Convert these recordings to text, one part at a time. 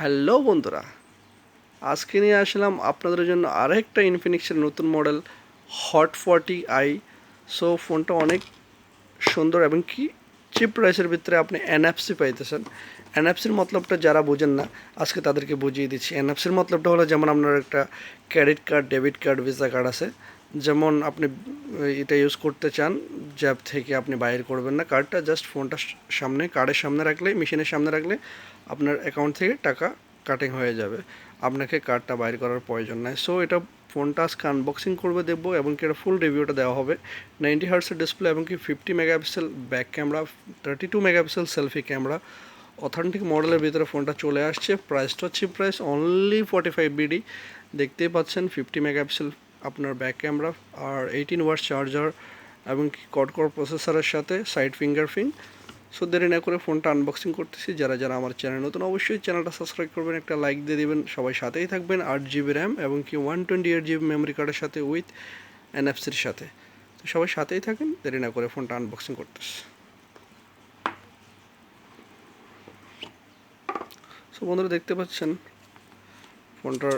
Hello বন্ধুরা, আজকে নিয়ে আসলাম আপনাদের জন্য আরেকটা ইনফিনিক্সের নতুন মডেল হট 40i। সো ফোনটা অনেক সুন্দর এবং কি চিপ প্রাইসের ভিতরে আপনি এনএফসি পাইতেছেন। এনএফসির মতলবটা যারা বোঝেন না, আজকে তাদেরকে বুঝিয়ে দিচ্ছি। এনএফসির মতলবটা হলো যেমন আপনার একটা credit card, debit card, visa card আছে, যেমন আপনি এটা ইউজ করতে চান, জ্যাব থেকে আপনি বাইর করবেন না কার্ডটা, জাস্ট ফোনটা সামনে কার্ডের সামনে রাখলে, মেশিনের সামনে রাখলে আপনার অ্যাকাউন্ট থেকে টাকা কাটিং হয়ে যাবে, আপনাকে কার্ডটা বাইর করার প্রয়োজন নাই। সো এটা ফোনটা আজকে আনবক্সিং করবে দেখবো এবং কি এটা ফুল রিভিউটা দেওয়া হবে। 90 হার্টসের ডিসপ্লে এবং কি 50 megapixel back camera, 32 megapixel selfie camera, authentic মডেলের ভিতরে ফোনটা চলে আসছে। প্রাইসটা হচ্ছে প্রাইস অনলি 45 BD। দেখতেই পাচ্ছেন 50 মেগাপিক্সেল আপনার ব্যাক ক্যামেরা আর 18 ওয়াট চার্জার এবং কি কোড প্রসেসরের সাথে সাইড ফিঙ্গারপ্রিন্ট। সো দেরি না করে ফোনটা আনবক্সিং করতেছি। যারা যারা আমার চ্যানেল নতুন, অবশ্যই চ্যানেলটা সাবস্ক্রাইব করবেন, একটা লাইক দিয়ে দেবেন, সবাই সাথেই থাকবেন। 8 GB র্যাম এবং কি 128 GB মেমোরি কার্ডের সাথে উইথ এনএফসির সাথে। তো সবাই সাথেই থাকেন, দেরি না করে ফোনটা আনবক্সিং করতেছি। সো বন্ধুরা দেখতে পাচ্ছেন ফোনটার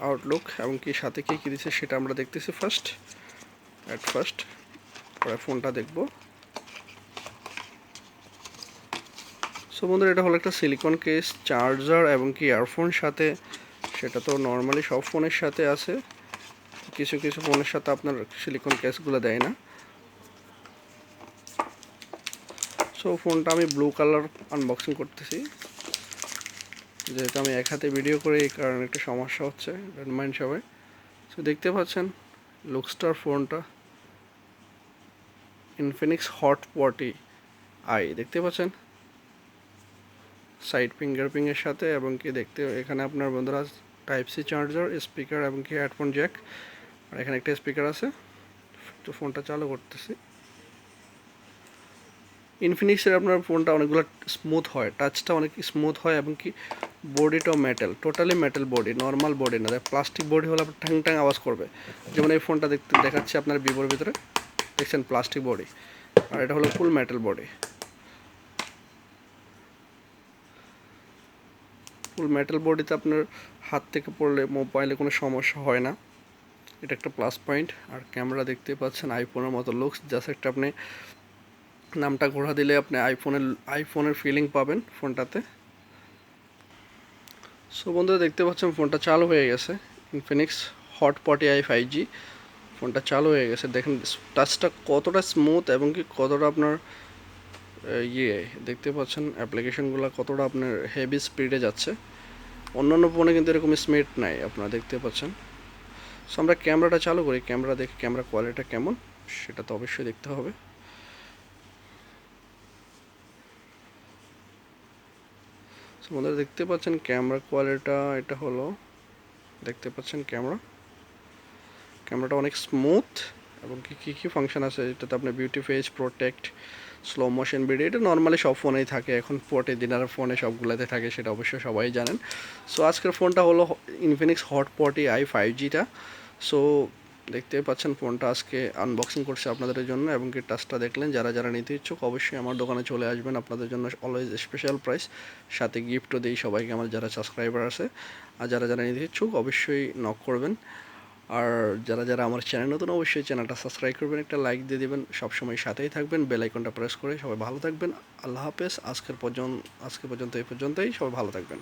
আউটলুক এবং কি সাথে কী কী দিচ্ছে সেটা আমরা দেখতেছি। ফার্স্ট পরে ফোনটা দেখব। সো বন্ধুরা এটা হলো একটা সিলিকন কেস, চার্জার এবং কি ইয়ারফোন সাথে। সেটা তো নর্মালি সব ফোনের সাথে আছে, কিছু কিছু ফোনের সাথে আপনার সিলিকন কেসগুলো দেয় না। সো ফোনটা আমি ব্লু কালার আনবক্সিং করতেছি, যেহেতু আমি এক হাতে ভিডিও করে এই কারণে একটা সমস্যা হচ্ছে, ডোন্ট মাইন্ড সবাই। সো দেখতে পাচ্ছেন লুকস্টার ফোনটা ইনফিনিক্স হট 40i দেখতে পাচ্ছেন, সাইড ফিঙ্গারপ্রিন্টের সাথে এবং কি দেখতে এখানে আপনার বন্ধুরা টাইপ সি চার্জার, স্পিকার এবং কি হেডফোন জ্যাক, আর এখানে একটা স্পিকার আছে। তো ফোনটা চালু করতেছি। ইনফিনিক্সের আপনার ফোনটা অনেকগুলো স্মুথ হয়, টাচটা অনেক স্মুথ হয় এবং কি বডিটাও metal, totally metal body, normal body না। প্লাস্টিক বডি হলে আপনার ঠ্যাং ঠ্যাং আওয়াজ করবে, যেমন এই ফোনটা দেখাচ্ছে আপনার ভিভোর ভিতরে, দেখছেন প্লাস্টিক বডি, আর এটা হলো ফুল মেটাল বডি। ফুল মেটাল বডিতে আপনার হাত থেকে পড়লে মোবাইলে কোনো সমস্যা হয় না, এটা একটা প্লাস পয়েন্ট। আর ক্যামেরা দেখতে পাচ্ছেন আইফোনের মতো লুকস, জাস্ট একটা আপনি নামটা ঘোরা দিলে আপনি আইফোনের ফিলিং পাবেন ফোনটাতে। সো বন্ধুরা দেখতে পাচ্ছেন ফোনটা চালু হয়ে গেছে, ইনফিনিক্স হট 40i 5G ফোনটা চালু হয়ে গেছে। দেখেন টাচটা কতটা স্মুথ এবং কি কতটা আপনার দেখতে পাচ্ছেন অ্যাপ্লিকেশনগুলো কতটা আপনার হেভি স্পিডে যাচ্ছে। অন্যান্য ফোনে কিন্তু এরকম স্মিথ নাই, আপনারা দেখতে পাচ্ছেন। সো আমরা ক্যামেরাটা চালু করি, ক্যামেরা দেখি ক্যামেরা কোয়ালিটিটা কেমন, সেটা তো অবশ্যই দেখতে হবে। সো বন্ধুরা দেখতে পাচ্ছেন ক্যামেরা কোয়ালিটিটা, এটা হলো দেখতে পাচ্ছেন ক্যামেরাটা অনেক স্মুথ এবং কী ফাংশন আছে এটাতে, আপনার beauty face protect, slow motion video, এটা নর্মালি সব ফোনেই থাকে এখন, প্রতিদিনের ফোনে সবগুলোতে থাকে, সেটা অবশ্যই সবাই জানেন। সো আজকের ফোনটা হলো ইনফিনিক্স হট 40i 5Gটা। সো দেখতে পাচ্ছেন ফোনটা আজকে আনবক্সিং করছে আপনাদের জন্য এবং কি টাচটা দেখলেন। যারা যারা নিতে ইচ্ছুক অবশ্যই আমার দোকানে চলে আসবেন, আপনাদের জন্য অলওয়েজ স্পেশাল প্রাইস, সাথে গিফটও দিই সবাইকে আমার যারা সাবস্ক্রাইবার আছে। আর যারা যারা নিতে ইচ্ছুক অবশ্যই নক করবেন। আর যারা যারা আমার চ্যানেল নতুন অবশ্যই চ্যানেলটা সাবস্ক্রাইব করবেন, একটা লাইক দিয়ে দেবেন, সবসময় সাথেই থাকবেন, বেল আইকনটা প্রেস করে। সবাই ভালো থাকবেন, আল্লাহ হাফেজ। আজকে পর্যন্ত এই পর্যন্তই, সবাই ভালো থাকবেন।